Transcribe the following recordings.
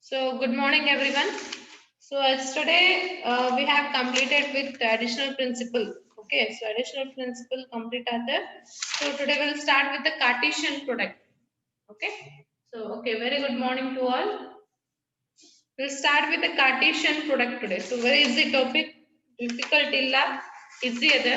So good morning everyone. So yesterday we have completed with additional principle. Okay, so additional principle complete other. So today we'll start with the Cartesian product. Okay. So okay, very good morning to all. We'll start with the Cartesian product today. So very easy topic, difficult illa, easy ada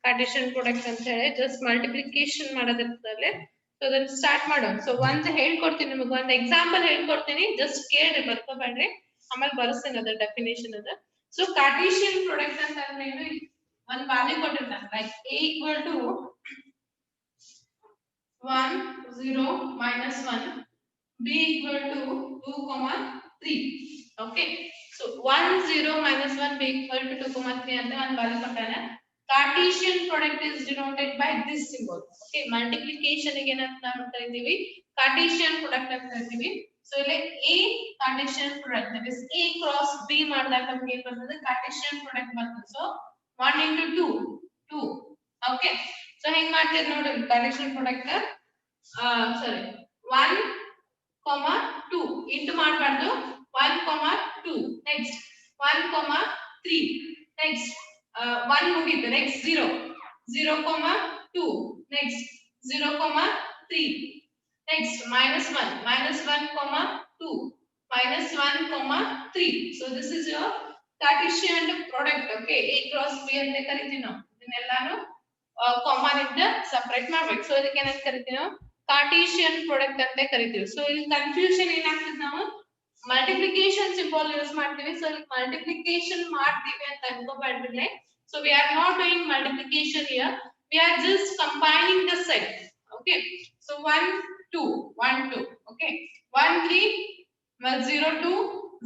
Cartesian product ಅಂತ ಹೇಳಿ just multiplication ಮಾಡೋದಿರ್ತದೆ. So then start ಮಾಡೋಣ. So ಒಂದು ಹೇಳ್ಕೊಡ್ತೀನಿ ನಿಮಗೆ ಒಂದು example ಹೇಳ್ಕೊಡ್ತೀನಿ just ಕೇಳಿ ಬರ್ಕೋಬೇಡ್ರಿ ಆಮೇಲೆ ಬರ್ಸ್ತೀನಿ ಅದರ ಡೆಫಿನೇಷನ್ ಅದ. So Cartesian product ಅಂತ ಅಂದ್ರೆ ಏನು ಒಂದು ವ್ಯಾಲ್ಯೂ ಕೊಟ್ಟಿರ್ತಾರೆ like a equal to 1 0 minus 1 b equal to 2 comma 3. Okay, so 1 0 minus 1 b equal to 2 comma 3 ಅಂತ ಒಂದು value ಕೊಟ್ಟಾನೆ. Cartesian product is denoted by this symbol. Okay, multiplication ಗೆ ಏನಂತ ಕರೀತೀವಿ Cartesian product ಅಂತ ಕರೀತೀವಿ. So ಇಲ್ಲಿ a Cartesian product that is a cross b ಮಾಡಿದಾಗ ನಮಗೆ ಏನು ಬರ್ತದೆ Cartesian product ಬರ್ತದೆ. So 1 into 2 2. Okay, so ಹೆಂಗ್ ಮಾಡ್ತೀವಿ ನೋಡಿ Cartesian product sorry 1 comma 2 into ಮಾಡಬಾರ್ದು 1 comma 2 next 1 comma 3 next 1 ಮುಗಿತು next 0 0 comma 2 next 0 comma 3 next minus 1 comma 2 minus 1 comma 3. So this is your Cartesian product. Okay, a cross b ಅಂತ ಕರಿತೀವಿ ನಾವು ಇದನ್ನೆಲ್ಲಾನು comma ನಿಂದ separate ಮಾಡಬೇಕು. ಸೊ ಇದಕ್ಕೆ ಏನಂತ ಕರಿತೀವಿ ನಾವು Cartesian product ಅಂತ ಕರಿತೀವಿ. ಸೊ ಇಲ್ಲಿ ಕನ್ಫ್ಯೂಷನ್ ಏನಾಗ್ತದೆ ನಾವು multiplication symbol ಯೂಸ್ ಮಾಡ್ತೀವಿ. ಸೊ ಇಲ್ಲಿ multiplication ಮಾಡ್ತೀವಿ ಅಂತ ಅನ್ಕೋಬೇಡ್ರಿ. So we are not doing multiplication here, we are just combining the set. Okay, so 1 2 1 2. Okay, 1 3 0 2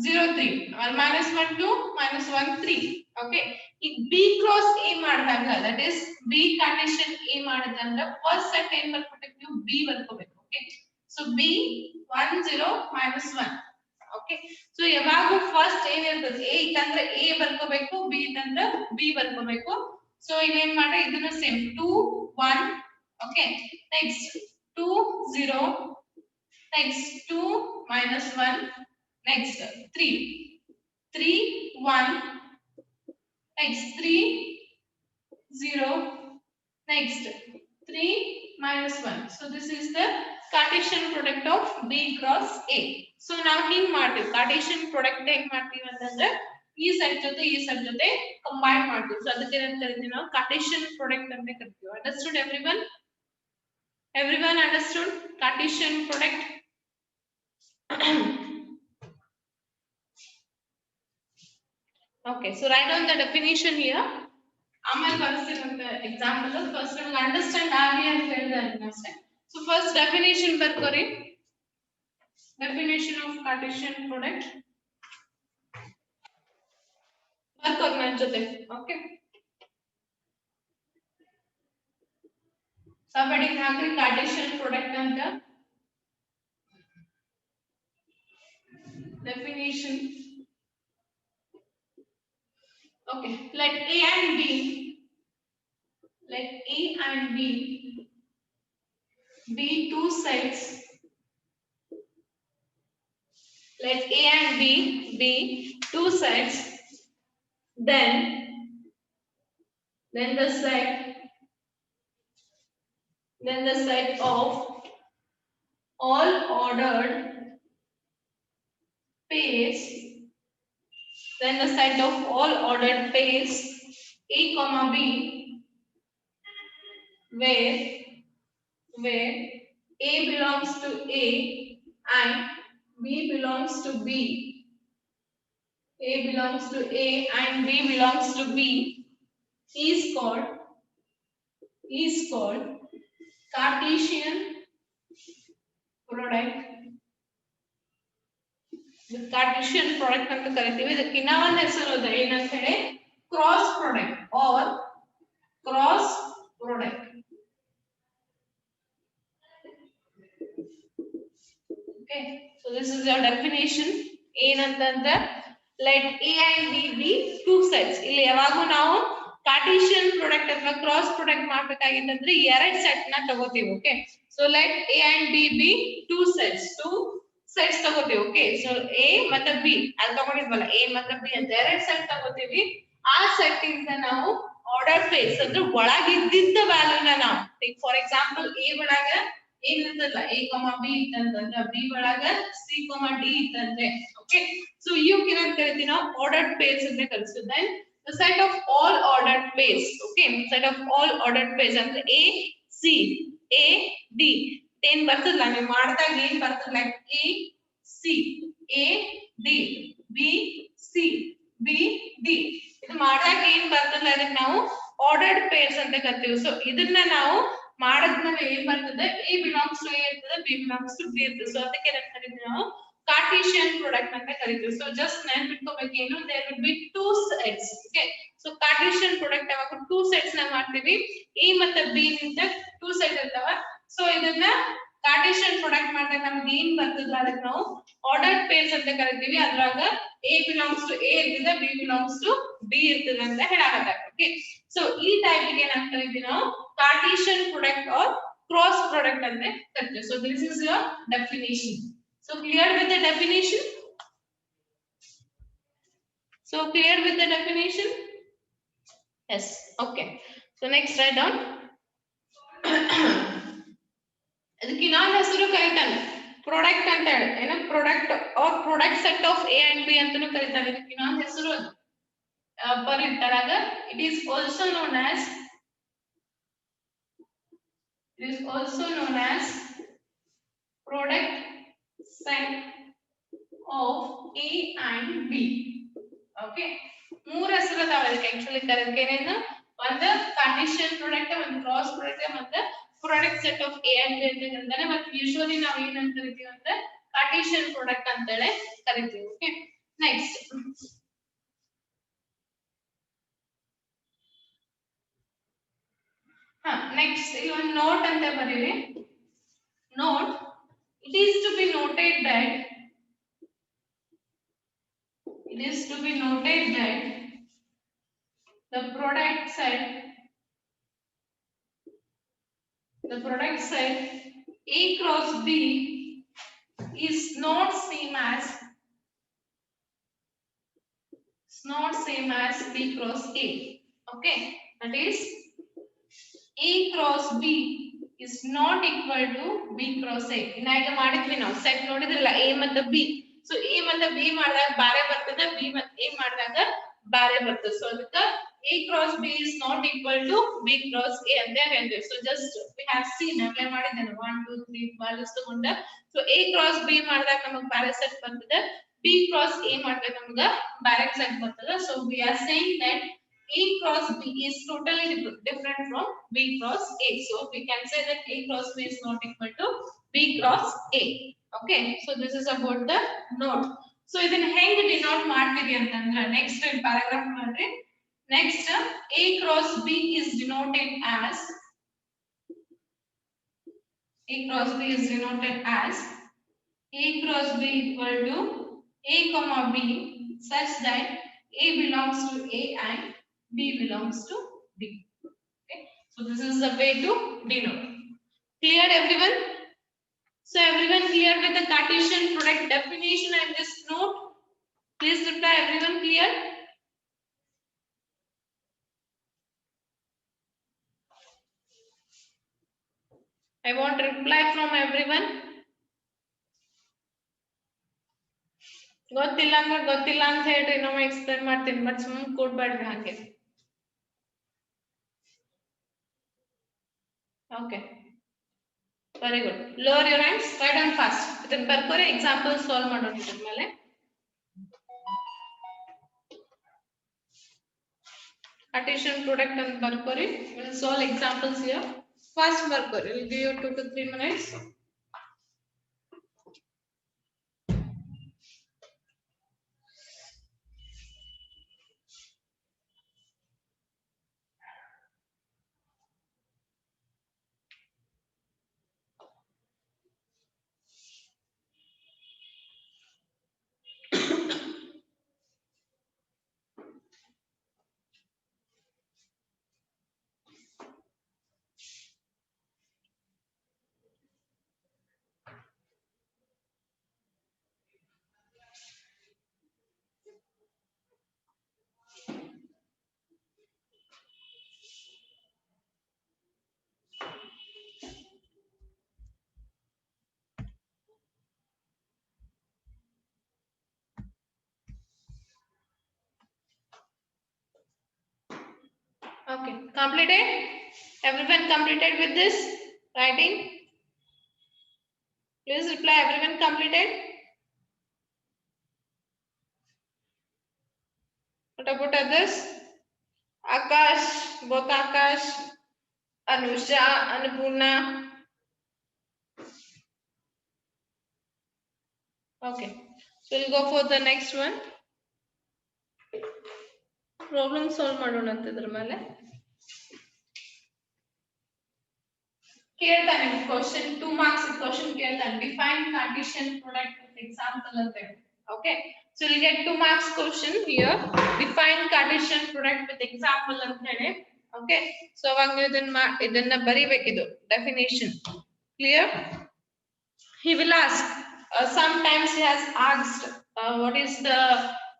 0 3 1 minus 1 2 minus 1 3. Okay, if b cross a ಮಾಡಿದಾಗ that is b Cartesian a ಮಾಡಿದಾಗ first set ಏನ್ ಬರ್ಕೊಬೇಕು b ಬರ್ಕೋಬೇಕು. Okay, so b 1 0 minus 1. Okay, so ಯಾವಾಗ first ಏನಿರ್ತದೆ a ಇತ್ತಂದ್ರೆ a ಬರ್ಕೋಬೇಕು b ಇತ್ತಂದ್ರೆ b ಬರ್ಕೋಬೇಕು. So ಇವೇನ್ ಮಾಡ್ರೆ ಇದನ್ನ same 2 1. Okay, next 2 0 next 2 minus 1 next 3 3 1 next 3 0 next 3 minus 1. So this is the Cartesian product of b cross a. So ನಾವು ಹಿಂಗ್ ಮಾಡ್ತೀವಿ Cartesian product ಹೆಂಗ್ ಮಾಡ್ತೀವಿ ಅಂತಂದ್ರೆ ಈ ಸೆಟ್ ಜೊತೆ ಕಂಬೈನ್ ಮಾಡ್ತೀವಿ. ಸೊ ಅದಕ್ಕೆ ಏನಂತ ಕರಿತೀವಿ ನಾವು Cartesian product ಅಂತ ಕರಿತೀವಿ. Understood everyone? Everyone understood Cartesian product? Okay, so write down the definition here. ಆಮೇಲೆ ಬರ್ಸ್ತಿರಂತ ಎಕ್ಸಾಂಪಲ್ ಫಸ್ಟ್ ನಿಮಗೆ ಅಂಡರ್ಸ್ಟ್ಯಾಂಡ್ ಆಗಲಿ ಅಂತ ಹೇಳಿದ್ರೆ ಅಷ್ಟೇ. So first definition ಬರ್ಕೋರಿ. Definition of Cartesian product. ಬರ್ಕೋರಿ ನನ್ನ ಜೊತೆ. Okay. Somebody ಹಾಕ್ರಿ Cartesian product ಅಂತ. Definition. Okay, let a and b be two sets. Let a and b be two sets, then the set of all ordered pairs, then the set of all ordered pairs a comma b where a belongs to a and b belongs to b, a belongs to a and b belongs to b is called Cartesian product. The Cartesian product ಅಂತ ಕರಿತೀವಿ. ಇದಕ್ಕೆ ಇನ್ನೂ ಒಂದು ಹೆಸರು ಇದೆ ಏನಂತ ಹೇಳಿ cross product or cross product. Okay, so this is your definition. ಏನಂತಂದ್ರೆ let a and b be two sets. ಇಲ್ಲಿ ಯಾವಾಗೂ ನಾವು Cartesian product ಅಥವಾ cross product ಮಾಡಬೇಕಾಗಿತ್ತಂದ್ರೆ ಎರಡು ಸೆಟ್ ನ ತಗೋತೀವಿ. Okay, so let a and b be two sets, two sets ತಗೋತೀವಿ. Okay, so A ಮತ್ತೆ ಬಿ ಅಲ್ಲಿ ತಗೊಂಡಿದ್ವಲ್ಲ, ಎ ಮತ್ತೆ ಬಿ ಅಂತ ಎರಡು ಸೆಟ್ ತಗೋತೀವಿ. ಆ ಸೆಟ್ ಇಂದ ನಾವು ಆರ್ಡರ್ ಪೇರ್ಸ್ ಅಂದ್ರೆ ಒಳಗಿದ್ದ ವ್ಯಾಲ್ಯೂನ ನಾವು, ಫಾರ್ ಎಕ್ಸಾಂಪಲ್ ಎ ಒಳಗ ಏನಿರ್ತಲ್ಲ ಎ ಬಿ ಇತ್ತಂತಂದ್ರೆ, ಬಿ ಒಳಗ ಸಿ ಡಿ ಇತ್ತಂದ್ರೆ, ಓಕೆ, ಸೊ ಇವಕ್ಕೆ ಏನಂತ ಕರಿತೀವಿ ನಾವು ಆರ್ಡರ್ಡ್ ಪೇರ್ಸ್ ಅಂತ ಕರಿತೀವಿ. Then the set of all ordered pairs, okay, set of all ordered pairs ಅಂದ್ರೆ a c a d ಏನ್ ಬರ್ತದಲ್ಲ ನೀವು ಮಾಡಿದಾಗ ಏನ್ ಬರ್ತದ, like a c a d b c b d ಇದು ಮಾಡಿದಾಗ ಏನ್ ಬರ್ತದಲ್ಲ ಅದಕ್ಕೆ ನಾವು ಆರ್ಡರ್ಡ್ ಪೇರ್ಸ್ ಅಂತ ಕರಿತೀವಿ. ಸೊ ಇದನ್ನ ನಾವು ಮಾಡಿದ್ಮೇಲೆ ಏನ್ ಬರ್ತದೆ, a belongs to a ಇರ್ತದೆ, b belongs to b ಇರ್ತದೆ. ಸೊ ಅದಕ್ಕೆ ಏನಂತ ಕರಿತೀವಿ ನಾವು ಕಾರ್ಟೀಸಿಯನ್ ಪ್ರಾಡಕ್ಟ್ ಅಂತ ಕರಿತೀವಿ. ಸೊ ಜಸ್ಟ್ ನೆನಪಿಟ್ಕೋಬೇಕೇನು, there will be two sets. Okay, so Cartesian product ಯಾವಾಗ ಟೂ ಸೆಟ್ಸ್ ನ ಮಾಡ್ತೀವಿ, ಎ ಮತ್ತೆ ಬಿ ನಿಂದ ಟೂ ಸೆಟ್ ಇರ್ತಾವ. ಸೊ ಇದನ್ನ ಕಾರ್ಟೀಸಿಯನ್ ಪ್ರಾಡಕ್ಟ್ ಮಾಡಿದಾಗ ನಮ್ಗೆ ಏನ್ ಬರ್ತದಲ್ಲ ಅದಕ್ಕೆ ನಾವು ಆರ್ಡರ್ಡ್ ಪೇರ್ಸ್ ಅಂತ ಕರಿತೀವಿ. ಅದ್ರಾಗ ಎ ಬಿಲಾಂಗ್ಸ್ ಟು ಎ ಇರ್ತದೆ, ಬಿ ಬಿಲಾಂಗ್ಸ್ ಟು ಬಿ ಇರ್ತದೆ ಅಂತ ಹೇಳಾಕತ್ತಾರೆ. ಓಕೆ, ಸೊ ಈ ಟೈಪ್ ಗೆ ಏನಾಗ್ತಾ ಕರಿತೀವಿ ನಾವು Cartesian product or cross product ಅಂತ ಕರಿತೀವಿ. So this is your definition. So clear with the definition? So clear with the definition? Yes. Okay. So next write down. ಅದಕ್ಕೆ ಇನ್ನೊಂದು ಹೆಸರು ಕರೀತಾನೆ ಪ್ರಾಡಕ್ಟ್ ಅಂತ ಹೇಳಿ. ಏನೋ product or product set of A and B ಅಂತಾನೂ ಕರೀತಾರೆ. ಇದಕ್ಕೆ ಇನ್ನೊಂದು ಹೆಸರು ಬರೀತಾರಾಗ. It is also known as product set of A and B. Okay, ಮೂರು ಹೆಸರು ಅದಾವ ಇದಕ್ಕೆ ಆಕ್ಚುಲಿ ಕರೆಕ್ಟ್ ಏನೇನು, ಒಂದು ಕಂಡೀಷನ್ ಪ್ರಾಡಕ್ಟ್, ಒಂದು ಕ್ರಾಸ್ ಪ್ರಾಡಕ್ಟ್, ಮತ್ತೆ product set of A and B ಅಂತ ಕರೀತಾರೆ. ಮತ್ತೆ ಯೂಶುವಲಿ ನಾವು ಏನಂತ ಕರಿತೀವಿ ಅಂದ್ರೆ ಕಾರ್ಟೀಸಿಯನ್ ಪ್ರಾಡಕ್ಟ್ ಅಂತ ಹೇಳಿ ಕರಿತೀವಿ. ಓಕೆ, ನೆಕ್ಸ್ಟ್ ನೆಕ್ಸ್ಟ್ ಇಲ್ಲಿ ಒಂದು ನೋಟ್ ಅಂತ ಬರೀರಿ. Note, it is to be noted that the product set A cross B is not same as B cross A. Okay, that is A cross B is not equal to B cross A. ಇನ್ನಾಗ ಮಾಡಿದ್ವಿ ನಾವು set ನೋಡಿದ್ರಲ್ಲ A ಮತ್ತು B. So A ಮತ್ತು B ಮಾಡಿದಾಗ ಬಾರೆ ಬರ್ತದೆ, B ಮತ್ತು A ಮಾಡಿದಾಗ ಬಾರೆ ಬರ್ತದೆ. ಸೊ ಅದಕ್ಕೆ A cross B is not equal to B cross A ಅಂತ ಹೇಳ್ತೀವಿ. So just we have seen apply ಮಾಡಿದ್ದೇನೆ 1 2 3 ವ್ಯಾಲ್ಯೂಸ್ ತಗೊಂಡ. ಸೊ A cross B ಮಾಡಿದಾಗ ನಮಗೆ ಬಾರೆ ಸೆಟ್ ಬರ್ತದೆ, B cross A ಮಾಡಿದಾಗ ನಮಗೆ ಬಾರೆ ಸೆಟ್ ಬರ್ತದೆ. So we are saying that A cross B is totally different from B cross A. So we can say that A cross B is not equal to B cross A. Okay, so this is about the note. So ಇದನ್ನ ಹೆಂಗೆ denote ಮಾಡ್ತೀವಿ ಅಂತಂದ್ರೆ next paragraph ಮಾಡ್ರಿ. Next A cross B is denoted as A cross B equal to A comma B such that A belongs to A and B belongs to B. Okay, so this is the way to denote. Clear everyone? So everyone clear with the Cartesian product definition and this note? Please reply, everyone clear? I want reply from everyone. ಗೊತ್ತಿಲ್ಲ ಅಂತ ಹೇಳ್ರಿ, ನಾವು explain ಮಾಡ್ತೀನಿ, but ಸುಮ್ಮನೆ ಕೊಡ್ಬೇಡ್ರಿ ಹಾಗೆ. Okay, very good. Lower your hands, write down fast. ಇದನ್ನ ಬರ್ಕೋರಿ, example solve ಮಾಡೋಣ ಇದ್ರ ಮೇಲೆ. Cartesian product ಅಂತ ಬರ್ಕೋರಿ. We'll solve examples here. Fast ಬರ್ಕೋರಿ. We'll give you 2 to 3 minutes. Completed? Everyone completed with this writing? Please reply, everyone completed? What about others? Akash, both Akash, Anusha, Annapurna. Okay, so we'll go for the next one. Problem solve ಮಾಡೋಣ ಅಂತ ಇದರ ಮೇಲೆ. ಕೇಳ್ತಾನೆ question 2 marks question ಕೇಳ್ತಾನೆ define Cartesian product with example ಅಂತ ಹೇಳಿ. Okay, so we'll get 2 marks question here. Define Cartesian product with example ಅಂತ ಹೇಳಿ. Okay, so ಅವಾಗ ನೀವು ಇದನ್ನ ಬರಿಬೇಕಿದು definition. Clear? He will ask, sometimes he has asked what is the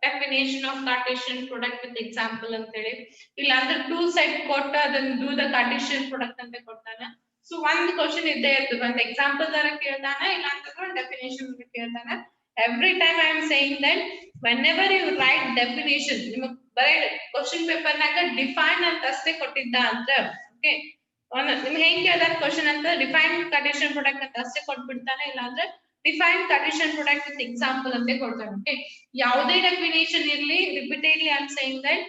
definition of Cartesian product with example ಅಂತ ಹೇಳಿ. ಇಲ್ಲ ಅಂದ್ರೆ two set ಕೊಟ್ಟ ಅದನ್ನ do the Cartesian product ಅಂತ ಕೊಡ್ತಾನೆ. So one question ಇದ್ದೇ ಇರ್ತದೆ, ಒಂದು example ತರ ಕೇಳ್ತಾನೆ, ಇಲ್ಲ ಅಂತಂದ್ರೆ definition ಕೇಳ್ತಾನೆ. Every time I am saying that whenever you write definition, ನಿಮಗೆ ಬರೀ question paper ನಾಗ define ಅಂತ ಅಷ್ಟೇ ಕೊಟ್ಟಿದ್ದ ಅಂತ, okay, ನಿಮ್ಗೆ ಹೆಂಗ್ ಕೇಳ್ದಾರ ಕ್ವಶನ್ ಅಂತ ಡಿಫೈನ್ ಕಾರ್ಟೇಶಿಯನ್ ಪ್ರಾಡಕ್ಟ್ ಅಂತ ಅಷ್ಟೇ ಕೊಟ್ಬಿಡ್ತಾನೆ, ಇಲ್ಲ ಅಂದ್ರೆ define Cartesian product with example ಅಂತ ಕೊಡ್ತಾನೆ. ಓಕೆ, ಯಾವುದೇ ಡೆಫಿನೇಷನ್ ಇರ್ಲಿ, repeatedly I am saying that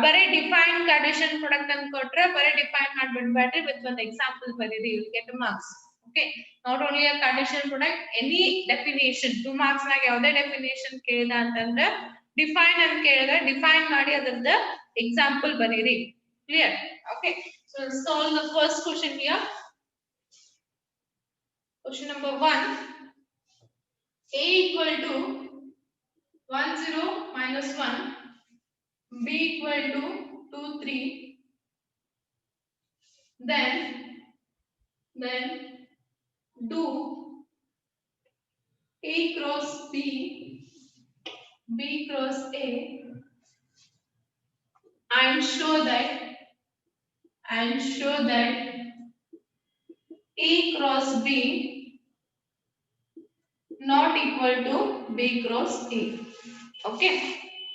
ಬರೀ ಡಿಫೈನ್ ಕಾರ್ಟೇಶಿಯನ್ ಪ್ರಾಡಕ್ಟ್ ಅಂತ ಕೊಟ್ರೆ ಬರೀ ಡಿಫೈನ್ ಮಾಡ್ಬಿಡ್ಬೇಡ್ರಿ, ವಿತ್ ಒಂದು ಎಕ್ಸಾಂಪಲ್ ಬರೀರಿ, you get marks. Okay, not only a Cartesian product, any definition 2 marks ನಾಗ ಯಾವುದೇ ಡೆಫಿನೇಷನ್ ಕೇಳಿದ ಅಂತಂದ್ರೆ ಡಿಫೈನ್ ಅಂತ ಕೇಳಿದ್ರೆ ಡಿಫೈನ್ ಮಾಡಿ ಅದರದ ಎಕ್ಸಾಂಪಲ್ ಬರೀರಿ. Clear? Okay, so let's solve the first question here. Question number 1. A equal to 1 0 minus 1, B equal to 2 3, then do A cross B, B cross A, and show that A cross B not equal to B cross A. Okay,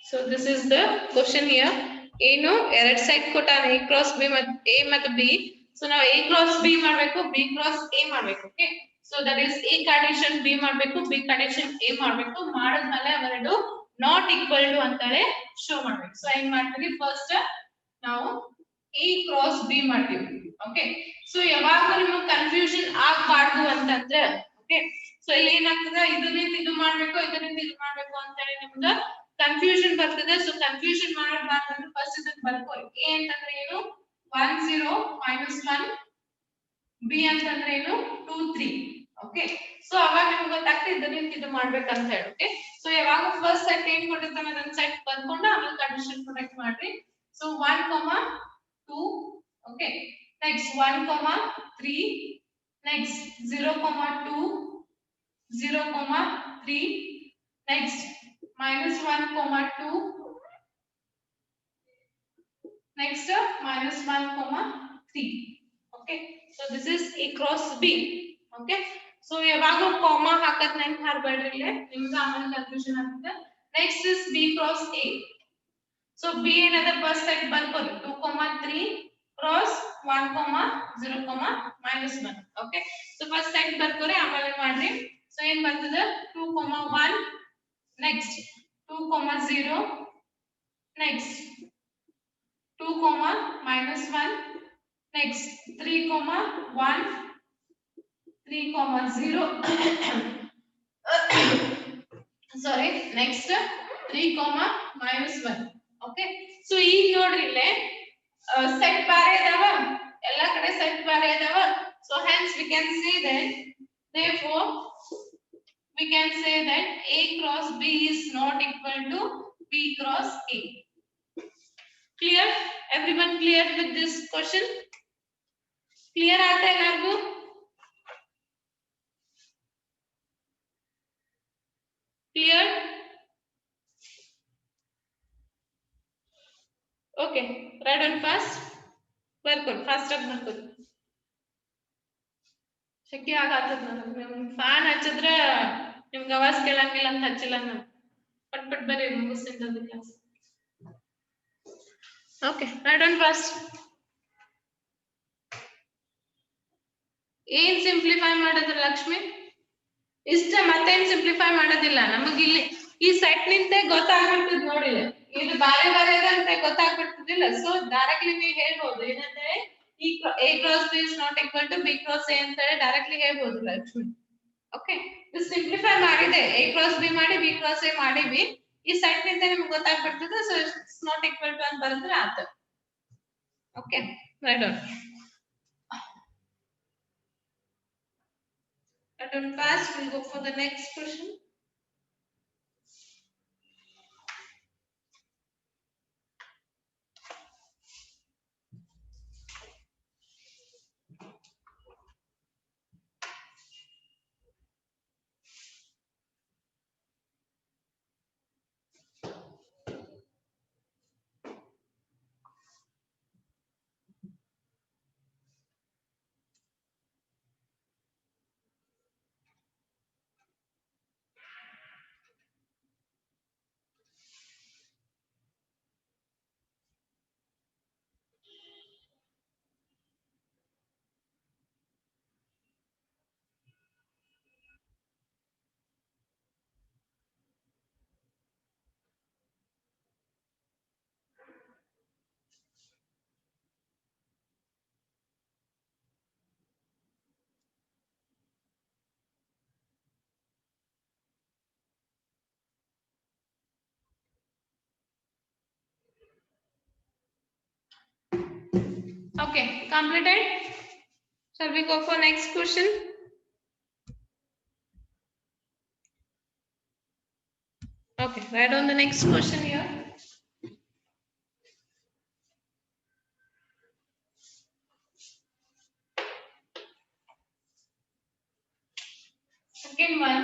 so this is the question here. ಏನು ಎರಡು set ಕೊಟ್ಟಾನೆ A cross B ಮತ್ತು A ಮತ್ತು B. So ನಾವು A cross B ಮಾಡಬೇಕು, B cross A ಮಾಡಬೇಕು. Okay, so that is A Cartesian B ಮಾಡಬೇಕು, B Cartesian A ಮಾಡಬೇಕು. ಮಾಡಿದ್ಮೇಲೆ ಅವೆರಡು not equal to ಅಂತಾನೆ ಶೋ ಮಾಡಬೇಕು. ಸೊ ಏನು ಮಾಡ್ತೀವಿ, ಫಸ್ಟ್ ನಾವು A cross B ಮಾಡ್ತೀವಿ. ಓಕೆ, ಸೊ ಯಾವಾಗ ನಿಮಗೆ ಕನ್ಫ್ಯೂಷನ್ ಆಗಬಾರ್ದು ಅಂತಂದ್ರೆ, ಓಕೆ, ಸೊ ಇಲ್ಲಿ ಏನಾಗ್ತದೆ, ಇದರಿಂದ ಇದು ಮಾಡ್ಬೇಕು, ಇದರಿಂದ ಇದು ಮಾಡ್ಬೇಕು ಅಂತ ಹೇಳಿ ನಿಮ್ಗೆ ಕನ್ಫ್ಯೂಷನ್ ಬರ್ತದೆ. ಸೊ ಕನ್ಫ್ಯೂಷನ್ ಮಾಡಬಾರ್ದು ಅಂದ್ರೆ ಫಸ್ಟ್ ಇದನ್ನ ಬರ್ಕೊಳ್ಳಿ. A ಅಂತಂದ್ರೆ ಏನು 1 0 minus 1, B ಅಂತಂದ್ರೆ ಏನು 2 3. ಓಕೆ, ಸೊ ಅವಾಗ ನಿಮ್ಗೆ ಗೊತ್ತಾಗ್ತದೆ ಇದರಿಂದ ಇದು ಮಾಡ್ಬೇಕಂತ ಹೇಳಿ. ಓಕೆ, ಸೊ ಯಾವಾಗ ಫಸ್ಟ್ ಸೆಟ್ ಏನ್ ಕೊಟ್ಟಿರ್ತಾನೆ ಅದನ್ನ ಸೆಟ್ ಬರ್ಕೊಂಡು ಆಮೇಲೆ ಕಂಡೀಷನ್ ಪ್ರೊಡಕ್ಟ್ ಮಾಡ್ರಿ. So 1 2, okay, next 1 3, next 0 2, 0 3, next minus 1 2, next minus 1 3. Okay, so this is A cross B. Okay, so ಯಾವಾಗ ಕಾಮಾ ಹಾಕತ್ ನೆನಪು ಹಾರಬೇಡ್ರಿ, ಇಲ್ಲಿ ನಿಮ್ಗೆ ಆಮೇಲೆ ಕನ್ಫ್ಯೂಷನ್ ಆಗುತ್ತೆ. next is B cross A. So B another first set ಬರ್ಕೊಳ್ಳಿ 2 3 cross 1 0 minus 1. Okay, so first set ಬರ್ಕೊಳ್ಳಿ, ಆಮೇಲೆ ಮಾಡ್ರಿ. ಸೊ ಏನ್ ಬರ್ತದೆ 2 1, next 2 0, next 2 minus 1, next 3 1, 3 0 sorry, next 3 minus 1. Okay, so ಈಗ ನೋಡ್ರಿ ಇಲ್ಲೇ ಸೆಟ್ ಬಾರೆ ಇದಾವ, ಎಲ್ಲಾ ಕಡೆ ಸೆಟ್ ಬಾರೆ ಇದಾವ. So hence we can say that, therefore we can say that A cross B is not equal to B cross A. Clear? Everyone clear with this question? Clear aata hai ellargu? Clear? Okay, write on fast. ಬರ್ಕೊಳ್ಳಿ, fast ಆಗಿ ಬರ್ಕೊಳ್ಳಿ. ಶಕ್ತಿ ಆಗತ್ತದ ನನಗೆ, fan ಹಚ್ಚಿದ್ರೆ ನಿಮ್ಗೆ ಆವಾಜ್ ಕೇಳಂಗಿಲ್ಲ ಅಂತ ಹಚ್ಚಿಲ್ಲ ನಾನು. ಪಟ್ ಪಟ್ ಬರ್ರಿ, ಮುಗಿಸ್ತೀನಿ class. Okay, write on fast. ಏನ್ ಸಿಂಪ್ಲಿಫೈ ಮಾಡಿದ್ರ ಲಕ್ಷ್ಮಿ? ಇಷ್ಟ ಮತ್ತೇನ್ ಸಿಂಪ್ಲಿಫೈ ಮಾಡೋದಿಲ್ಲ. ನಮಗೆ ಇಲ್ಲಿ ಈ ಸೆಟ್ ನಿಂತೆ ಗೊತ್ತಾಗ್ಬಿಡ್ತದ ನೋಡಿ, ಇದು ಬಾರೆ ಬಾರೆ ಅಂತ ಗೊತ್ತಾಗ್ಬಿಡ್ತದಿಲ್ಲ. ಸೊ ಡೈರೆಕ್ಟ್ಲಿ ನೀವು ಹೇಳ್ಬೋದು ಏನಂದ್ರೆ A cross B is not equal to B cross A ಅಂತ ಹೇಳಿ ಡೈರೆಕ್ಟ್ಲಿ ಹೇಳ್ಬೋದು ಲಕ್ಷ್ಮಿ. ಓಕೆ, ಇದು ಸಿಂಪ್ಲಿಫೈ ಮಾಡಿದೆ, A cross B ಮಾಡಿ B cross A ಮಾಡಿವಿ, ಈ ಸೆಟ್ ನಿಂದ ನಿಮ್ಗೆ ಗೊತ್ತಾಗ್ಬಿಡ್ತದೆ. So it's not equal to ಅಂತ ಬರೆದ್ರೆ ಆಯ್ತು. Okay, right on. Let us pass. We'll go for the next question. Okay, completed. Shall we go for next question? Okay, write on the next question here. Second one,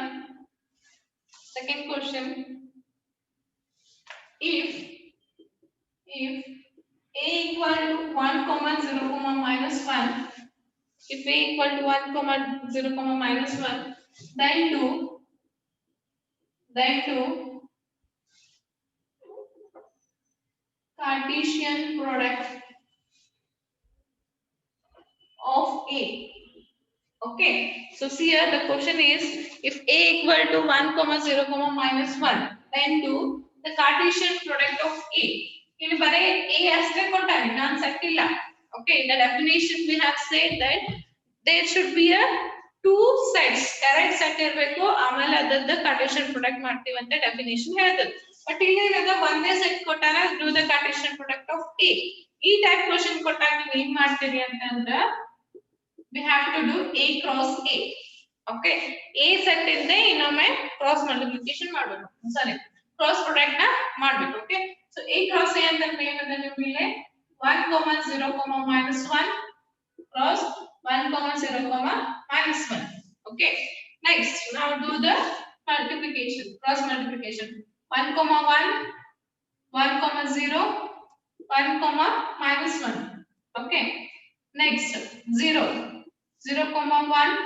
second question. If A equal to 1 comma 0 comma minus 1, if A equal to 1 comma 0 comma minus 1, then to Cartesian product of A. Okay, so see here the question is, if A equal to 1 comma 0 comma minus 1, then do the Cartesian product of A. In bare A aste kottani nan set illa. Okay, in the definition we have said that there should be a two sets, correct set irbeku, amale adadda Cartesian product ಮಾಡ್ತೀವಿ ಅಂತ definition ಹೇಳ್ತದೆ. But ಇಲ್ಲಿ ಇರೋದು ಒಂದೇ set ಕೊಟ್ಟಾರ, do the Cartesian product of A. ಈ type question ಕೊಟ್ಟಾಗ ನೀವು ಏನು ಮಾಡ್ತೀರಿ ಅಂತಂದ್ರೆ we have to do A cross A. Okay, A set ಇಂದ ಇನ್ನೊಮ್ಮೆ cross multiplication ಮಾಡಬೇಕು, sorry cross product ನ ಮಾಡಬೇಕು. Okay, so A cross A ಅಂತ ಏನಂದ್ರೆ ನಿಮಗೆ 1 comma 0 comma minus 1 cross 1 comma 0 comma minus 1. Okay, next now do the multiplication, cross multiplication. 1 comma 1, 1 comma 0, 1 comma minus 1. Okay, next 0, 0 comma 1,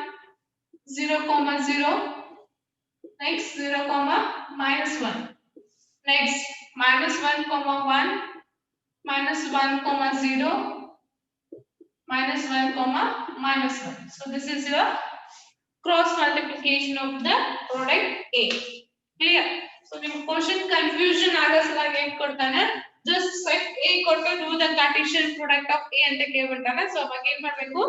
0 comma 0, next 0 comma minus 1, next minus 1 comma 1, minus 1 comma 0, minus 1 comma minus 1. So this is your cross multiplication of the product A. Clear? So ನಿಮ್ಮ question confusion ಆಗಸಲಾಗಿ ಏನು ಕೊಡ್ತಾನೆ, just set A ಕೊಟ್ಟು do the Cartesian product of A ಅಂತ ಕೇಳ್ಬಿಡ್ತಾನೆ. So ಅವಾಗ ಏನು ಮಾಡಬೇಕು,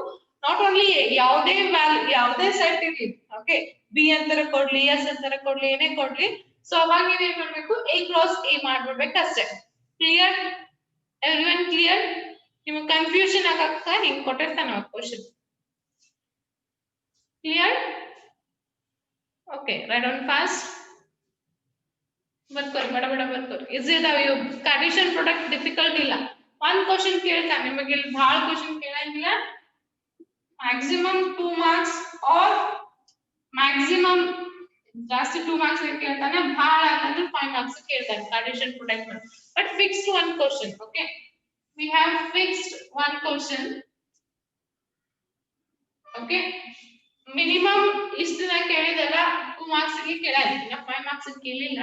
not only ಯಾವುದೇ value ಯಾವುದೇ ಸೆಟ್ ಇರಲಿ, ಓಕೆ B ಅಂತರ ಕೊಡ್ಲಿ S ಅಂತರ ಕೊಡ್ಲಿ ಏನೇ ಕೊಡ್ಲಿ, ಸೊ ಅವಾಗ ಏನು ಮಾಡಬೇಕು A cross A ಮಾಡ್ಬಿಡ್ಬೇಕು ಅಷ್ಟೇ. ಕ್ಲಿಯರ್? Everyone clear? ನಿಮಗೆ ಕನ್ಫ್ಯೂಷನ್ ಆಗಕ್ಕ ಹಿಂಗ್ ಕೊಟ್ಟಿರ್ತಾನೆ ಆ question. Clear? Okay, right on fast ಬರ್ಕೋರಿ, ಬಡ ಬಡ ಬರ್ಕೋರಿ. ಈಸಿ ಇದಾವೆ ಇವು, Cartesian ಪ್ರಾಡಕ್ಟ್ ಡಿಫಿಕಲ್ಟ್ ಇಲ್ಲ. ಒಂದ್ ಕ್ವಶನ್ ಕೇಳ್ತಾನೆ, ನಿಮಗೆ ಇಲ್ಲಿ ಬಹಳ ಕ್ವಶನ್ ಕೇಳಂಗಿಲ್ಲ. ಮ್ಯಾಕ್ಸಿಮಮ್ 2 ಮಾರ್ಕ್ಸ್ ಆರ್ ಮ್ಯಾಕ್ಸಿಮಮ್ ಜಾಸ್ತಿ 2 ಮಾರ್ಕ್ಸ್ ಕೇಳ್ತಾನೆ, ಬಹಳ ಅಂತಂದ್ರೆ 5 ಮಾರ್ಕ್ಸ್ ಕೇಳ್ತಾನೆ Cartesian product. But fixed one question. Okay, we have fixed one question. Okay, minimum ಇಷ್ಟನ ಕೇಳಿದಲ್ಲ 2 marks ಗೆ ಕೇಳಲ್ಲ, 5 ಮಾರ್ಕ್ಸ್ ಕೇಳಿಲ್ಲ,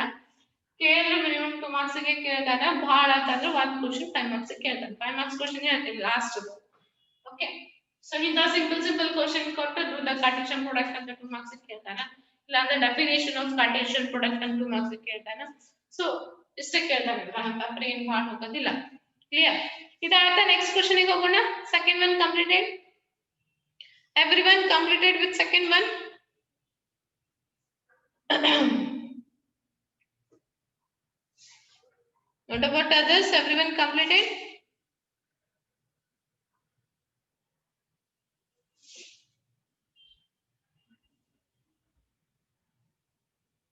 ಕೇಳಿದ್ರೆ minimum 2 ಮಾರ್ಕ್ಸ್ ಗೆ ಕೇಳ್ತಾನೆ, ಬಹಳ ಅಂತಂದ್ರೆ ಒಂದು ಕ್ವಶನ್ 5 ಮಾರ್ಕ್ಸ್ ಕೇಳ್ತಾನೆ. 5 ಮಾರ್ಕ್ಸ್ ಕ್ವಶನ್ ಹೇಳ್ತೀನಿ ಲಾಸ್ಟ್. ಓಕೆ, ಸೊ ಇಂಥ ಸಿಂಪಲ್ ಕ್ವಶನ್ ಕೊಟ್ಟು ದ ಕಾರ್ಟೇಶಿಯನ್ ಪ್ರಾಡಕ್ಟ್ ಅಂತ 2 ಮಾರ್ಕ್ಸ್ ಕೇಳ್ತಾನ, ಇಲ್ಲ ಅಂದ್ರೆ ಡೆಫಿನೇಷನ್ ಆಫ್ ಕಾರ್ಟೇಶಿಯನ್ ಪ್ರಾಡಕ್ಟ್ ಅಂತ 2 ಮಾರ್ಕ್ಸ್ ಕೇಳ್ತಾನ. ಸೊ ಇಷ್ಟೇ ಕೇಳ್ತಾನೆ, ಅಂತಂದ್ರೆ ಏನ್ ಮಾಡೋದಿಲ್ಲ. ಕ್ಲಿಯರ್? ಇದಾದ ನೆಕ್ಸ್ಟ್ ಕ್ವಶನ್ ಗೆ ಹೋಗೋಣ. Second one completed. Everyone completed with second one. What about others? Everyone completed?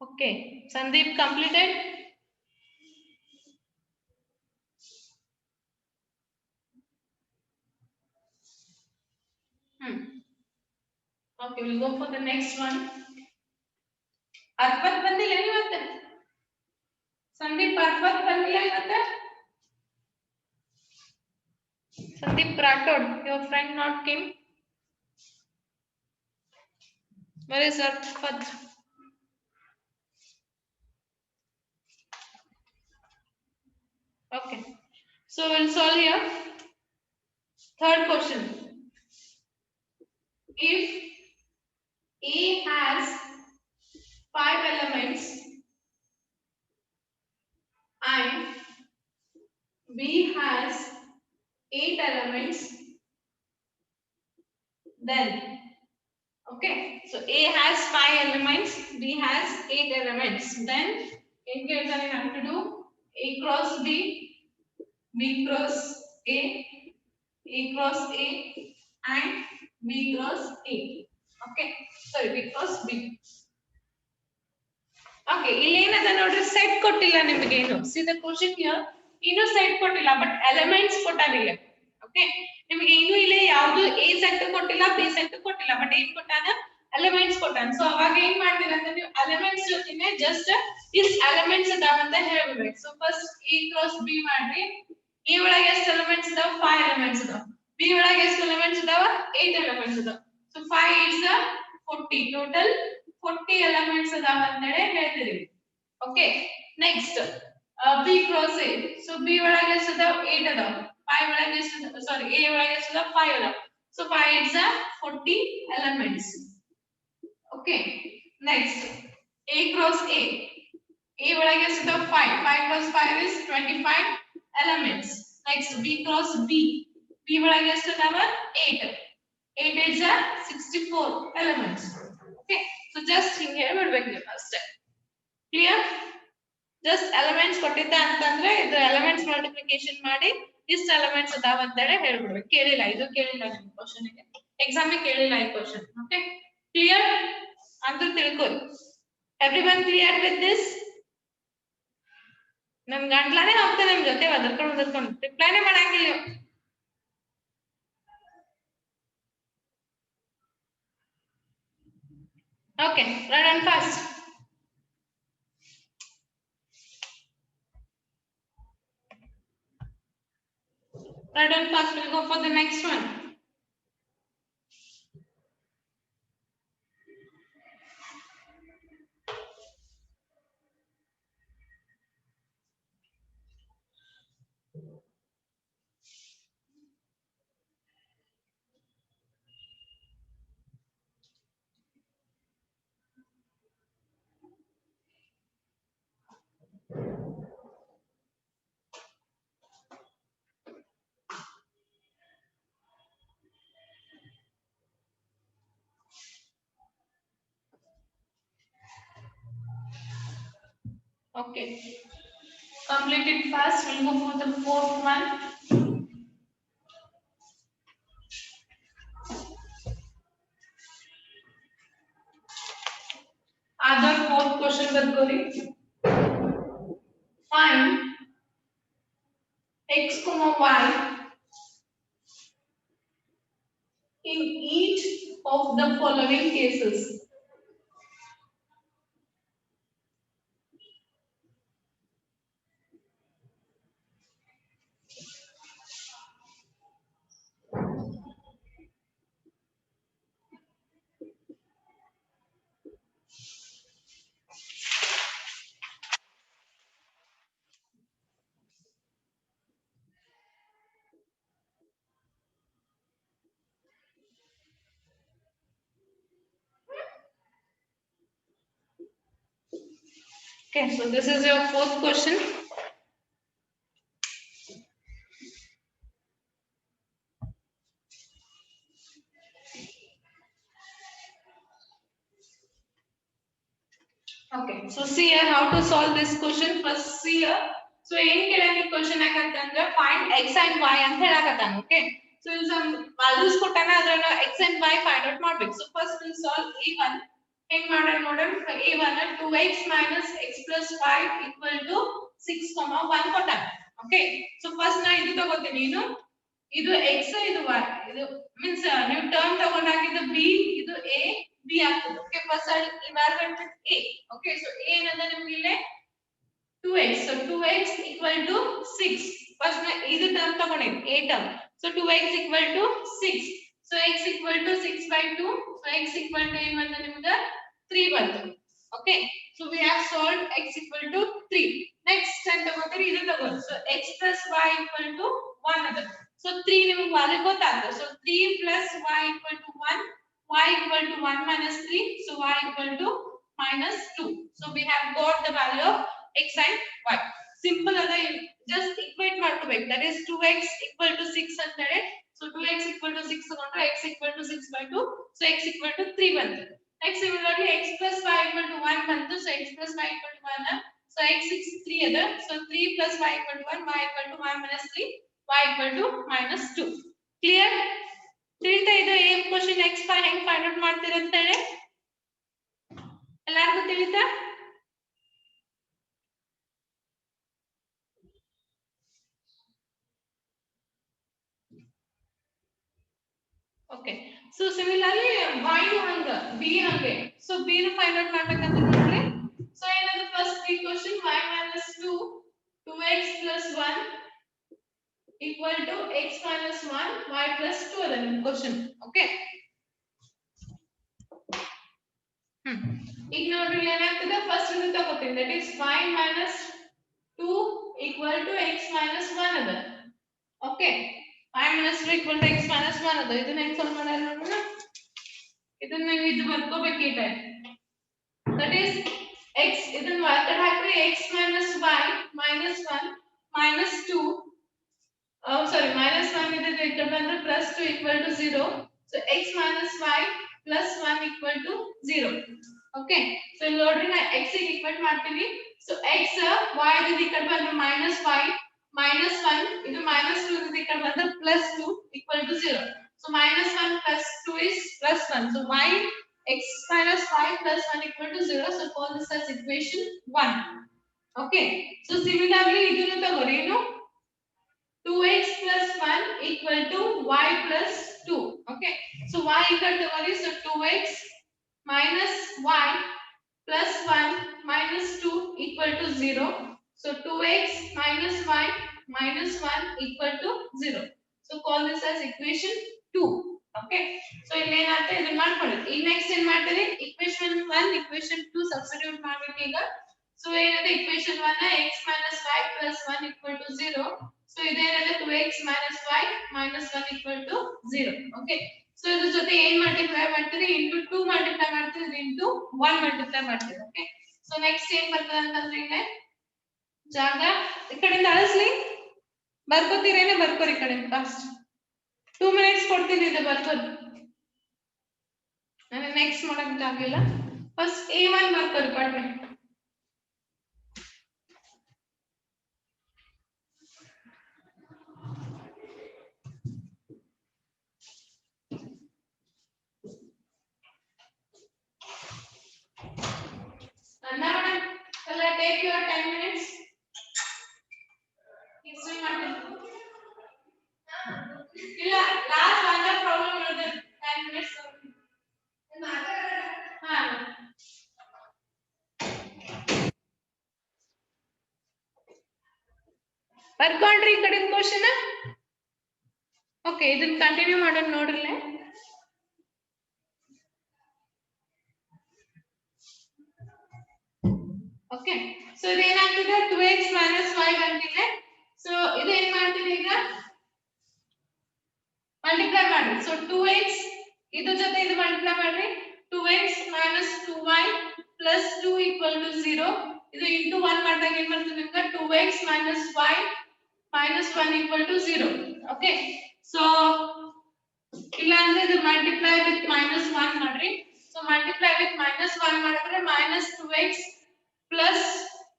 Okay. Sandeep completed? Okay, we'll go for the next one. Arpat bandila ivatte. Sandeep Arpat bandila ivatte. Sandeep Rathod, your friend not came. Where is Arpat? Okay. So we'll solve here. Third question. If A has 5 elements and B has 8 elements, then okay, so A has 5 elements, B has 8 elements, then in case I have to do A cross B, B cross A, A cross A and B cross A. Okay, sorry, B cross B. Okay, ಇಲ್ಲಿ ಏನದ ನೋಡ್ರಿ, set ಕೊಟ್ಟಿಲ್ಲ ನಿಮಗೆ ಏನು. See the question here, ಇನ್ನು set ಕೊಟ್ಟಿಲ್ಲ but elements ಕೊಟ್ಟಾನಿಲ್ಲ. Okay, ನಿಮಗೆ ಇನ್ನು ಇಲ್ಲಿ ಯಾವುದು A ಸೆಟ್ ಕೊಟ್ಟಿಲ್ಲ, B ಸೆಟ್ ಕೊಟ್ಟಿಲ್ಲ, ಬಟ್ ಏನ್ ಕೊಟ್ಟಾನ, ಎಲಿಮೆಂಟ್ಸ್ ಕೊಟ್ಟಾನ. ಸೊ ಅವಾಗ ಏನ್ ಮಾಡ್ತೀರಾ ಅಂದ್ರೆ ನೀವು ಎಲಿಮೆಂಟ್ಸ್ ಜೊತೆನೆ ಜಸ್ಟ್ ಇಸ್ ಎಲಿಮೆಂಟ್ಸ್ ಅದಾವ ಅಂತ ಹೇಳ್ಬಿಡ್ಬೇಕು. So first A cross B ಮಾಡ್ರಿ. A ಒಳಗೆ ಎಷ್ಟು ಎಲಿಮೆಂಟ್ಸ್ ಇದಾವ, 5 ಎಲಿಮೆಂಟ್ಸ್ ಇದಾವ. B ಒಳಗೆ ಎಷ್ಟು ಎಲಿಮೆಂಟ್ಸ್ ಇದಾವ, 8 ಎಲಿಮೆಂಟ್ಸ್ ಇದಾವ. ಸೊ 5 is 40, ಟೋಟಲ್ 40 elements ಅದಾವ ಅಂತ ಹೇಳ್ತೀರಿ. Okay, next B cross A. So B ಒಳಗೆ ಎಷ್ಟು ಅದಾವ, 8 ಅದಾವ. 5 ಒಳಗೆ ಎಷ್ಟು, ಸಾರಿ A ಒಳಗೆ ಎಷ್ಟು ಅದಾವ, 5 ಅದಾವ. So 5 is 40 elements. Okay, next A cross A. A ಒಳಗೆ ಎಷ್ಟು ಅದಾವ, 5. 5 cross 5 is 25 elements. Next B cross B. B ಒಳಗೆ ಎಷ್ಟು ಅದಾವ, 8. 8 is 64 elements. Okay, so just ಹಿಂಗೆ ಹೇಳ್ಬಿಡ್ಬೇಕು ನೀವು ಅಷ್ಟೇ. ಕ್ಲಿಯರ್? ಜಸ್ಟ್ ಎಲಿಮೆಂಟ್ಸ್ ಕೊಟ್ಟಿದ್ದ ಅಂತಂದ್ರೆ ಇದು ಎಲಿಮೆಂಟ್ಸ್ ಮಲ್ಟಿಪ್ಲಿಕೇಶನ್ ಮಾಡಿ ಇಷ್ಟು ಎಲಿಮೆಂಟ್ಸ್ ಅದಾವ ಅಂತ ಹೇಳ್ಬಿಡ್ಬೇಕು. ಕೇಳಿಲ್ಲ, ಇದು ಕೇಳಿಲ್ಲ ನಿಮ್ಮ ಕ್ವಶನ್ ಗೆ, ಎಕ್ಸಾಮ್ ಗೆ ಕೇಳಿಲ್ಲ ಈ ಕ್ವಶನ್. ಓಕೆ, ಕ್ಲಿಯರ್ ಅಂತ ತಿಳ್ಕೊಳ್ಳಿ. Everyone clear with this? ನಮ್ ಗಂಟ್ಲಾನೇ ಹೋಗ್ತದೆ ನಿಮ್ ಜೊತೆ ಒದರ್ಕೊಂಡು ರಿಪ್ಲೈನೇ ಮಾಡಂಗಿಲ್ಲ. Okay, run on fast. Run on fast. We'll go for the next one. Okay, complete it fast. We'll go for the fourth one. Other fourth question ಬರ್ಕೋರಿ. Find x, y in each of the following cases. Okay, so this is your fourth question. Okay, so see here how to solve this question. First see here. So ಏನು ಕೇಳಕ್ಕೆ question ಯಾಕಂತಂದ್ರೆ find x and y ಅಂತ ಹೇಳಕತ್ತಾನ. Okay, so ಇಲ್ಲಿ some values ಕೊಟ್ಟಾನ ಅದನ್ನ x and y find out ಮಾಡ್ಬೇಕು. So first we'll solve a1. ಹೆಂಗ್ ಮಾಡೋಣ ನೋಡೋಣ. a1 2x minus x plus 5 equal to 6, 1 ಕೊಟ್ಟಾನ. Okay, so first ನಾ ಇದು ತಗೋತೀನಿ. ಇದು x ಇದು y ಇದು means ನೀವು ಟರ್ಮ್ ತಗೊಂಡಾಗ ಇದು b ಇದು a b ಆಗ್ತದೆ. Okay, first I'll evaluate with a. Okay, so a ಏನಂದ್ರೆ ನಿಮಗೆ ಇಲ್ಲಿ 2x, so 2x equal to 6. first ನಾ ಇದು ಟರ್ಮ್ ತಗೊಂಡಿದ್ದೆ a term, so 2x equal to 6, so x equal to 6 by 2, so x equal to ಏನು ಬಂತು ನಿಮಗೆ 3 ಬಂತು. Okay, so we have solved x equal to 3. next ಅಂತ ತಗೋತೀರಿ ಇದು ತಗೋತೀರಿ, so x plus y equal to 1 ಅದ. so 3 ನಿಮಗೆ value ಗೊತ್ತಾಗ್ತದೆ, so 3 plus y equal to 1, y equal to 1 minus 3, so y equal to minus 2. so we have got the value of x and y. simple ada, just equate ಮಾಡ್ಕೋಬೇಕು, that is 2x equal to 6 ಅಂತ ಹೇಳಿ, so 2x equal to 6 ತಗೊಂಡ್ರೆ x equal to 6 by 2, so x equal to 3 ಬಂತು. next similarly x plus y equal to 1 ಬಂತು, so x plus y equal to 1, so x is 3 ada, so 3 plus y equal to 1, y equal to 1 minus 3, y equal to minus 2. clear? ತಿಳಿತಾ ಇದೆ ಈ question x ಹೆಂಗ್ find out ಮಾಡ್ತೀರಾ ಅಂತ ಹೇಳಿ ಎಲ್ಲರಿಗೂ ತಿಳಿತಾ? Okay, so similarly y ಹಂಗ b ಹಂಗೆ, so b ನ ಫೈಂಡ್ ಔಟ್ ಮಾಡ್ಬೇಕಂತ ನೋಡ್ರಿ. so ಏನದು ಫಸ್ಟ್ ಈ question y minus 2 2x plus 1 equal to x minus 1 y plus 2 ಅದ ನಿಮ್ಮ ಕ್ವೆಶ್ಚನ್. ಓಕೆ, ಈಗ ನೋಡ್ರಿ ಏನಾಗ್ತದೆ, ಫಸ್ಟ್ ಇದು ತಗೋತೀನಿ, that is y minus 2 equal to x minus 1 ಅದ. Okay, y minus 2 equal to x minus 1 ಅದ. ಇದನ್ನ ಹೆಂಗ್ ಸಾಲ್ವ್ ಮಾಡೋಣ ನೋಡೋಣ. ಇದನ್ನ ನೀವು ಇದು ಬರ್ಕೋಬೇಕು ಈ ಟೈಪ್, that is x ಇದನ್ನ ಹೊರಗಡೆ ಹಾಕ್ರಿ, x minus y minus 1 minus 2 sorry minus 1 ಇದೆ ಈ ಕಡೆ ಬಂದ್ರೆ plus 2 equal to 0, so x minus y plus 1 equal to 0. okay, so ಇಲ್ಲಿ ನೋಡ್ರಿ ನಾ x ಗೆ ಈಕ್ವಲ್ ಮಾಡ್ತೀನಿ, so x y ಇದೆ ಈ ಕಡೆ ಬಂದ್ರೆ minus 5 minus 1 ಇದು minus 2 ಇದೆ ಈ ಕಡೆ ಬಂದ್ರೆ plus 2 equal to 0, so minus 1 plus 2 is plus 1, so y x minus 5 plus 1 equal to 0, so call this as equation 1. okay, so similarly ಇದನ್ನು ತಗೋರಿ, ಏನು 2x plus 1 equal to y plus 2. okay, so y equal to what is, so 2x minus y plus 1 minus 2 equal to 0, so 2x minus y minus 1 equal to 0, so call this as equation 2. okay, so ಇಲ್ಲಿ ಏನಾಗುತ್ತೆ ಇದನ್ನ ಮಾಡ್ಕೊಳ್ಳಿ. ಈಗ next ಏನು ಮಾಡ್ತೀರಿ, equation 1 equation 2 substitute ಮಾಡಬೇಕು ಈಗ. so ಏನಿದೆ equation 1 x minus y plus 1 equal to 0, so ಇದೇನಿದೆ 2x minus y minus 1 equal to 0. okay, so ಇದ್ರ ಜೊತೆ ಏನ್ ಮಲ್ಟಿಪ್ಲೈ ಮಾಡ್ತೀರಿ, into 2 ಮಲ್ಟಿಪ್ಲೈ ಮಾಡ್ತೀರಿ, into 1 ಮಲ್ಟಿಪ್ಲೈ ಮಾಡ್ತೀರಿ. okay, so next ಏನ್ ಬರ್ತದೆ ಅಂತಂದ್ರೆ ಇಲ್ಲಿ ಜಾಗ ಈ ಕಡೆಯಿಂದ ಅಳಿಸ್ಲಿ, ಬರ್ಕೋತೀರೇನೆ ಬರ್ಕೋರಿ ಈ ಕಡೆಯಿಂದ ಫಾಸ್ಟ್. 2 minutes ಕೊಡ್ತೀನಿ ಇದು ಬರ್ಕೋದು, ನಾನು ನೆಕ್ಸ್ಟ್ ಮಾಡಕ್ ಆಗಿಲ್ಲ. First a1 ಬರ್ಕೋರಿ ಪಡ್ರಿ. take your 10 minutes. history ಮಾಡ್ತೀನಿ ಇಲ್ಲ, ಲಾಸ್ಟ್ ಒಂದು ಪ್ರಾಬ್ಲಮ್ ಇದೆ 10 minutes. ಹಾ ಬರ್ಕೊಂಡ್ರಿ ಈ ಕಡೆ ಕ್ವಶನ್. ಓಕೆ, ಇದನ್ನ ಕಂಟಿನ್ಯೂ ಮಾಡೋಣ ನೋಡ್ರಿ. ಓಕೆ, ಸೊ ಇದೇನಾಗ್ತಿದೆ 2x minus y ಬಂದಿದೆ, ಸೊ ಇದು ಏನ್ ಮಾಡ್ತೀವಿ ಈಗ ಮಲ್ಟಿಪ್ಲೈ ಮಾಡಿ, ಸೊ 2x ಇದ್ರ ಜೊತೆ ಇದು ಮಲ್ಟಿಪ್ಲೈ ಮಾಡ್ರಿ, 2x minus 2y plus 2 equal to 0, ಇದು ಇಂಟು 1 ಮಾಡಿದಾಗ ಏನು ಬರ್ತದೆ ನಿಮಗೆ 2x minus y minus 1 equal to 0. Okay so ಇಲ್ಲ ಅಂದ್ರೆ ಇದು ಮಲ್ಟಿಪ್ಲೈ ವಿತ್ -1 ಮಾಡ್ರಿ. ಸೊ ಮಲ್ಟಿಪ್ಲೈ ವಿತ್ -1 ಮಾಡಿದ್ರೆ -2x plus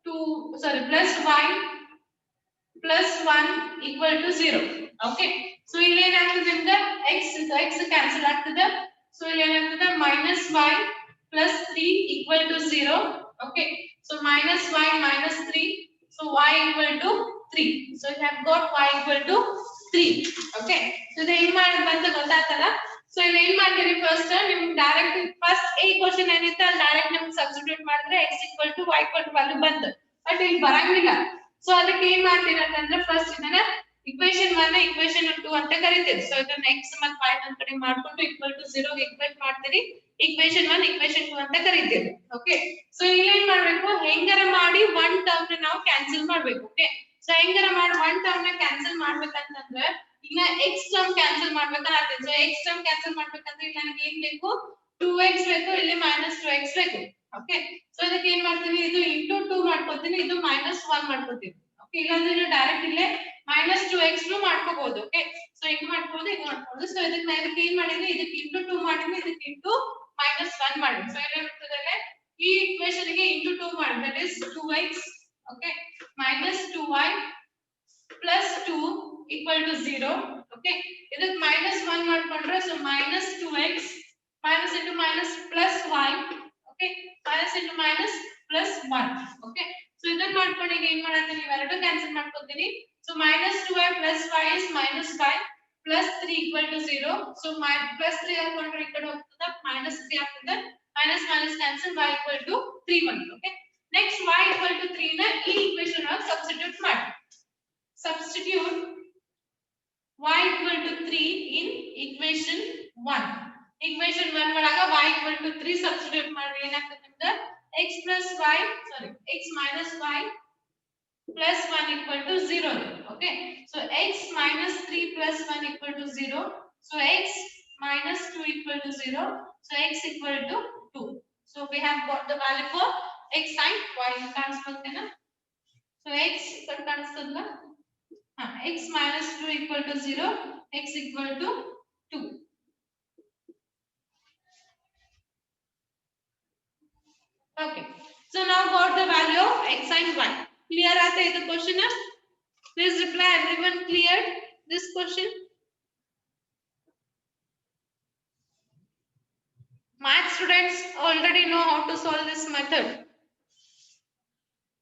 2 sorry plus y plus 1 equal to 0. Okay so ಇಲ್ಲಿ ಏನಾಗ್ತದೆ ನಿಮಗೆ x ಕ್ಯಾನ್ಸಲ್ ಆಗ್ತದೆ. ಸೊ ಇಲ್ಲಿ ಏನಾಗ್ತದೆ -y plus 3 equal to 0. Okay so -y minus 3, so y equal to 3. so you have got y equal to 3. okay so ಇದು ಏನು ಮಾಡೋದು ಅಂತ ಗೊತ್ತಾಗ್ತಲ್ಲ. ಸೊ ಇಲ್ಲಿ ಏನು ಮಾಡ್ತೀರಿ ಫಸ್ಟ್ ನಿಮಗೆ ಡೈರೆಕ್ಟ್ ಫಸ್ಟ್ a ಕ್ವೆಶ್ಚನ್ ಏನಿತ್ತು ಅಲ್ಲಿ ಡೈರೆಕ್ಟ್ ನಿಮಗೆ ಸಬ್ಸ್ಟಿಟ್ಯೂಟ್ ಮಾಡಿದ್ರೆ x equal to y equal to value ಬಂತು. ಬಟ್ ಇಲ್ಲಿ ಬರಂಗಿಲ್ಲ. ಸೊ ಅದಕ್ಕೆ ಏನು ಮಾಡ್ತೀರಾ ಅಂತಂದ್ರೆ ಫಸ್ಟ್ ಇದನ್ನ equation 1 equation 2 ಅಂತ ಕರೀತೀವಿ. ಸೊ ಇದನ್ನ x ಮತ್ತು y ಒಂದ್ ಕಡೆ ಮಾಡ್ಕೊಂಡು equal to 0 ಗೆ ಈಕ್ವೇಟ್ ಮಾಡ್ತೀರಿ. equation 1 equation 2 ಅಂತ ಕರೀತೀವಿ. ಓಕೆ ಸೊ ಇಲ್ಲಿ ಏನು ಮಾಡಬೇಕು ಹೆಂಗರ ಮಾಡಿ ಒನ್ ಟರ್ಮ್ ನ ನಾವು ಕ್ಯಾನ್ಸಲ್ ಮಾಡಬೇಕು. ಓಕೆ ಸೊ ಹೆಂಗರ ಮಾಡಿ ಒನ್ ಟರ್ಮ್ ನ ಕ್ಯಾನ್ಸಲ್ ಮಾಡ್ಬೇಕಂತಂದ್ರೆ ಈಗ x ಟರ್ಮ್ ಕ್ಯಾನ್ಸಲ್ ಮಾಡ್ಬೇಕಂತ. ಸೊ x ಟರ್ಮ್ ಕ್ಯಾನ್ಸಲ್ ಮಾಡ್ಬೇಕಂದ್ರೆ ಇಲ್ಲಿ ನನಗೆ ಏನು ಬೇಕು 2x ಬೇಕು, ಇಲ್ಲಿ -2x ಬೇಕು. ಓಕೆ ಸೊ ಇದಕ್ಕೆ ಏನು ಮಾಡ್ತೀನಿ ಇದು ಇಂಟು 2 ಮಾಡ್ಕೊತೀನಿ, ಇದು -1 ಮಾಡ್ಕೊತೀನಿ. ಓಕೆ ಇಲ್ಲಾಂದ್ರೆ ನೀವು ಡೈರೆಕ್ಟ್ ಇಲ್ಲೇ -2x ಮಾಡ್ಕೋಬಹುದು. ಓಕೆ ಸೊ ಹಿಂಗ್ ಮಾಡ್ಬೋದು ಹಿಂಗ್ ಮಾಡ್ಬೋದು. ಸೊ ಇದಕ್ಕೆ ಏನು ಮಾಡಿದ್ವಿ ಇದಕ್ಕೆ ಇಂಟು 2 ಮಾಡಿದ್ವಿ, ಇದಕ್ಕೆ ಇಂಟು -1 ಮಾಡಿದ್ವಿ. ಸೊ ಇಲ್ಲಿ ಇರ್ತದೆ ಈ ಈಕ್ವೇಷನ್ ಗೆ ಇಂಟು 2 ಮಾಡಿ that is 2x okay -2y plus 2 equal to 0. Okay ಇದಕ್ಕೆ -1 ಮಾಡ್ಕೊಂಡ್ರೆ so -2x minus into minus plus y. okay minus into minus plus 1. okay so ಇದನ್ನ ಮಾಡ್ಕೊಂಡು ಈಗ ಏನು ಮಾಡ್ತೀನಿ ಇವೆರಡು ಕ್ಯಾನ್ಸಲ್ ಮಾಡ್ಕೊತೀನಿ. so -2y plus y is -5 plus 3 equal to 0. so plus 3 ಹಾಕೊಂಡ್ರೆ ಈ ಕಡೆ ಹೋಗ್ತದೆ -3 ಆಗ್ತದೆ. minus minus cancel y equal to 3 ಬಂತು. okay next y equal to 3 ನ ಈ ಈಕ್ವೇಷನ್ ಒಳಗೆ ಸಬ್ಸ್ಟಿಟ್ಯೂಟ್ ಮಾಡಿ. substitute y equal to 3 in equation 1. equation 1 ಒಳಗ y equal to 3 substitute ಮಾಡ್ರಿ ಏನಾಗ್ತದೆ ನಿಮಗೆ x plus y sorry x minus y plus 1 equal to 0. okay so x minus 3 plus 1 equal to 0. so x minus 2 equal to 0. so x equal to 2. so we have got the value for x sin y. ಕಾಣಿಸ್ಕೊಳ್ತೇನಾ? so x ఇక్కడ ಕಾಣಿಸ್ತದಲ್ಲ x minus 2 equal to 0, x equal to 2. okay so now got the value of x and y. clear aata idu question? please reply everyone cleared this question. math students already know how to solve this method.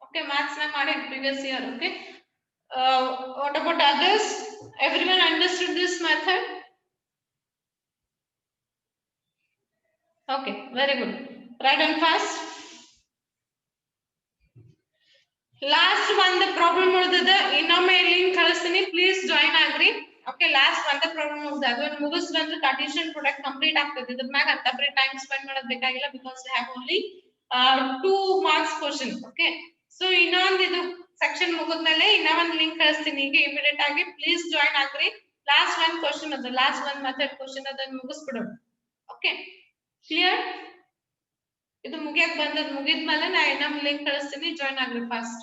okay maths na made previous year. okay what about others? everyone understood this method? okay very good. write down fast. last one the problem ಉಳಿದಿದೆ. ಇನ್ನೊಮ್ಮೆ link ಕಳಿಸ್ತೀನಿ please join agri. Okay last one the problem ಉಳಿದಿದೆ. ಅದನ್ನ ಮುಗಿಸ್ಕೊಂಡ್ರೆ Cartesian product complete ಆಗ್ತದೆ. ಇದ್ರ ಮ್ಯಾಗ ಅಂತ ಬರೀ ಟೈಮ್ ಸ್ಪೆಂಡ್ ಮಾಡೋದು ಬೇಕಾಗಿಲ್ಲ because we have only 2 marks question. Okay so ಇನ್ನೊಂದು ಇದು ಸೆಕ್ಷನ್ ಮುಗಿದ್ಮೇಲೆ ಇನ್ನೂ ಒಂದು ಲಿಂಕ್ ಕಳಿಸ್ತೀನಿ ಈಗ ಇಮಿಡಿಯೇಟ್ ಆಗಿ please join agri. Last one question ಅದು ಲಾಸ್ಟ್ one ಮೆಥಡ್ ಕ್ವೆಶ್ಚನ್ ಅದನ್ನ ಮುಗಿಸ್ಬಿಡೋಣ. Okay clear? ಇದು ಮುಗಿಯಕ್ಕೆ ಬಂದದ್ದು ಮುಗಿದ್ಮೇಲೆ ನಾ ಇನ್ನೊಂದು ಲಿಂಕ್ ಕಳಿಸ್ತೀನಿ ಜಾಯಿನ್ ಆಗ್ರಿ ಫಾಸ್ಟ್.